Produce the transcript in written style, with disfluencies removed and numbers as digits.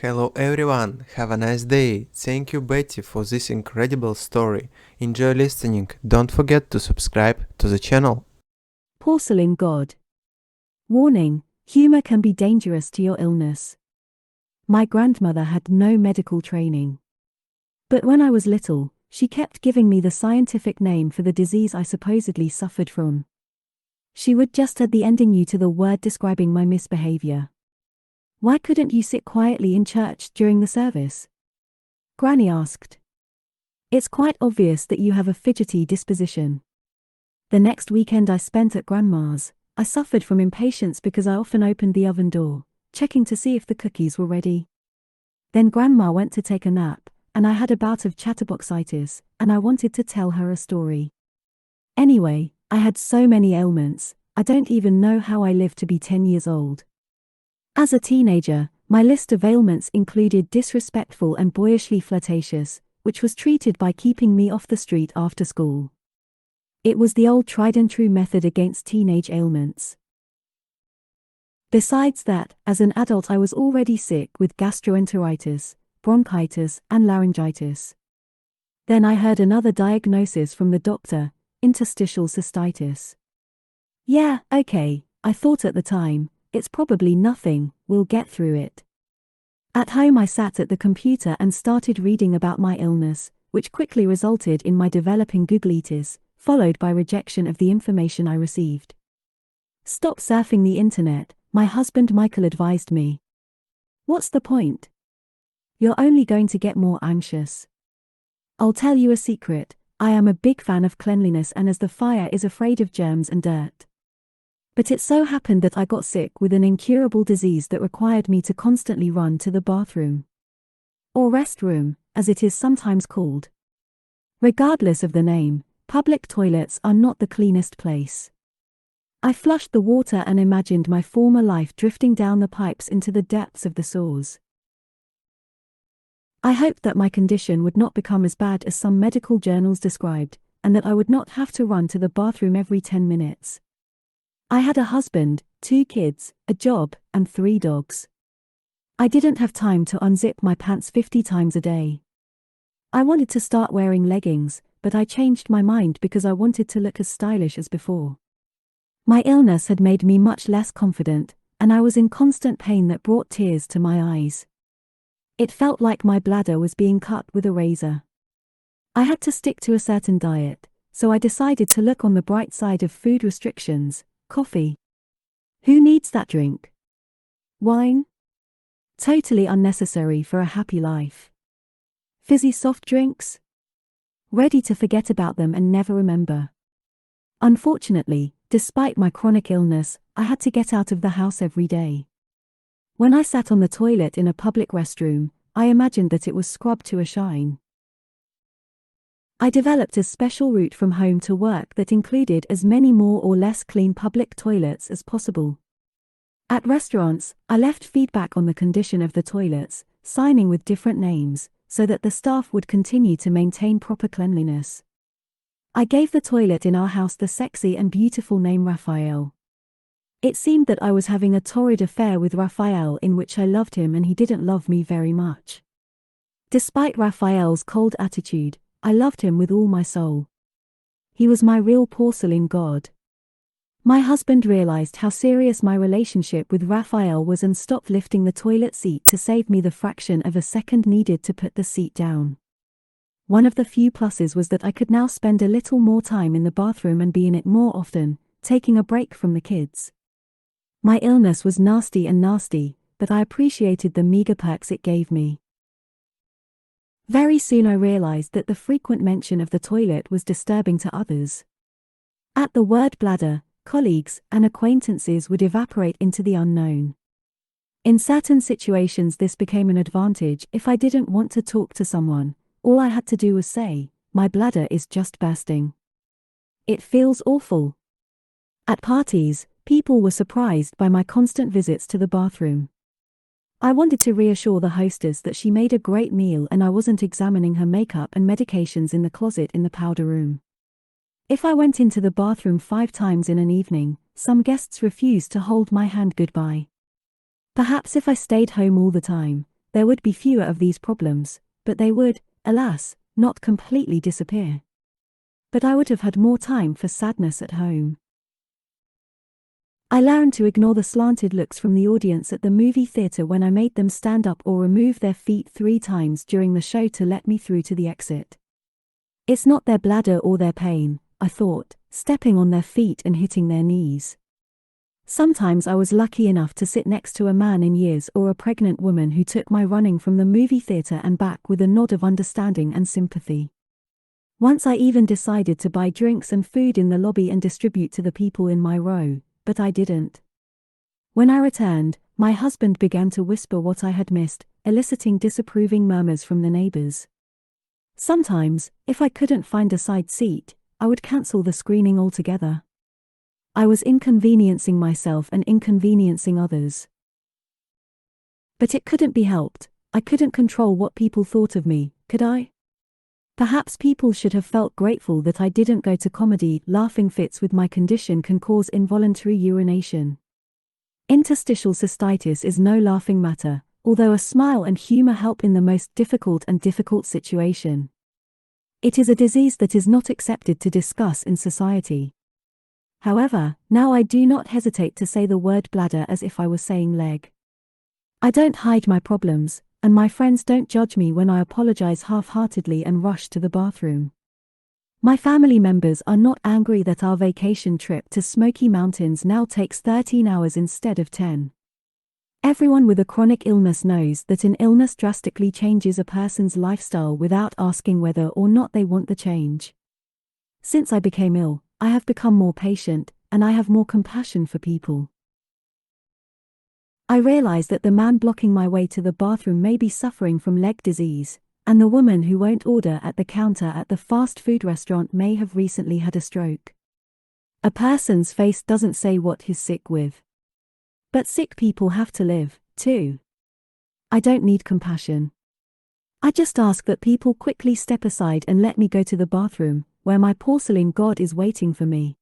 Hello everyone, have a nice day. Thank you Betty for this incredible story. Enjoy listening. Don't forget to subscribe to the channel. Porcelain God. Warning: humor can be dangerous to your illness. My grandmother had no medical training. But when I was little, she kept giving me the scientific name for the disease I supposedly suffered from. She would just add the ending "u" to the word describing my misbehavior. "Why couldn't you sit quietly in church during the service?" Granny asked. "It's quite obvious that you have a fidgety disposition." The next weekend I spent at Grandma's, I suffered from impatience because I often opened the oven door, checking to see if the cookies were ready. Then Grandma went to take a nap, and I had a bout of chatterboxitis, and I wanted to tell her a story. Anyway, I had so many ailments, I don't even know how I lived to be 10 years old. As a teenager, my list of ailments included disrespectful and boyishly flirtatious, which was treated by keeping me off the street after school. It was the old tried-and-true method against teenage ailments. Besides that, as an adult I was already sick with gastroenteritis, bronchitis, and laryngitis. Then I heard another diagnosis from the doctor: interstitial cystitis. Yeah, okay, I thought at the time, it's probably nothing, we'll get through it. At home I sat at the computer and started reading about my illness, which quickly resulted in my developing googlitis, followed by rejection of the information I received. "Stop surfing the internet," my husband Michael advised me. "What's the point? You're only going to get more anxious." I'll tell you a secret: I am a big fan of cleanliness, and as the fire is afraid of germs and dirt. But it so happened that I got sick with an incurable disease that required me to constantly run to the bathroom. Or restroom, as it is sometimes called. Regardless of the name, public toilets are not the cleanest place. I flushed the water and imagined my former life drifting down the pipes into the depths of the sewers. I hoped that my condition would not become as bad as some medical journals described, and that I would not have to run to the bathroom every 10 minutes. I had a husband, 2 kids, a job, and 3 dogs. I didn't have time to unzip my pants 50 times a day. I wanted to start wearing leggings, but I changed my mind because I wanted to look as stylish as before. My illness had made me much less confident, and I was in constant pain that brought tears to my eyes. It felt like my bladder was being cut with a razor. I had to stick to a certain diet, so I decided to look on the bright side of food restrictions. Coffee. Who needs that drink? Wine? Totally unnecessary for a happy life. Fizzy soft drinks? Ready to forget about them and never remember. Unfortunately, despite my chronic illness, I had to get out of the house every day. When I sat on the toilet in a public restroom, I imagined that it was scrubbed to a shine. I developed a special route from home to work that included as many more or less clean public toilets as possible. At restaurants, I left feedback on the condition of the toilets, signing with different names, so that the staff would continue to maintain proper cleanliness. I gave the toilet in our house the sexy and beautiful name Raphael. It seemed that I was having a torrid affair with Raphael in which I loved him and he didn't love me very much. Despite Raphael's cold attitude, I loved him with all my soul. He was my real porcelain god. My husband realized how serious my relationship with Raphael was and stopped lifting the toilet seat to save me the fraction of a second needed to put the seat down. One of the few pluses was that I could now spend a little more time in the bathroom and be in it more often, taking a break from the kids. My illness was nasty, but I appreciated the meager perks it gave me. Very soon I realized that the frequent mention of the toilet was disturbing to others. At the word bladder, colleagues and acquaintances would evaporate into the unknown. In certain situations this became an advantage. If I didn't want to talk to someone, all I had to do was say, "My bladder is just bursting. It feels awful." At parties, people were surprised by my constant visits to the bathroom. I wanted to reassure the hostess that she made a great meal and I wasn't examining her makeup and medications in the closet in the powder room. If I went into the bathroom 5 times in an evening, some guests refused to hold my hand goodbye. Perhaps if I stayed home all the time, there would be fewer of these problems, but they would, alas, not completely disappear. But I would have had more time for sadness at home. I learned to ignore the slanted looks from the audience at the movie theater when I made them stand up or remove their feet 3 times during the show to let me through to the exit. It's not their bladder or their pain, I thought, stepping on their feet and hitting their knees. Sometimes I was lucky enough to sit next to a man in years or a pregnant woman who took my running from the movie theater and back with a nod of understanding and sympathy. Once I even decided to buy drinks and food in the lobby and distribute to the people in my row, but I didn't. When I returned, my husband began to whisper what I had missed, eliciting disapproving murmurs from the neighbors. Sometimes, if I couldn't find a side seat, I would cancel the screening altogether. I was inconveniencing myself and inconveniencing others. But it couldn't be helped. I couldn't control what people thought of me, could I? Perhaps people should have felt grateful that I didn't go to comedy. Laughing fits with my condition can cause involuntary urination. Interstitial cystitis is no laughing matter, although a smile and humor help in the most difficult situation. It is a disease that is not accepted to discuss in society. However, now I do not hesitate to say the word bladder as if I were saying leg. I don't hide my problems, and my friends don't judge me when I apologize half-heartedly and rush to the bathroom. My family members are not angry that our vacation trip to Smoky Mountains now takes 13 hours instead of 10. Everyone with a chronic illness knows that an illness drastically changes a person's lifestyle without asking whether or not they want the change. Since I became ill, I have become more patient, and I have more compassion for people. I realize that the man blocking my way to the bathroom may be suffering from leg disease, and the woman who won't order at the counter at the fast food restaurant may have recently had a stroke. A person's face doesn't say what he's sick with. But sick people have to live, too. I don't need compassion. I just ask that people quickly step aside and let me go to the bathroom, where my porcelain god is waiting for me.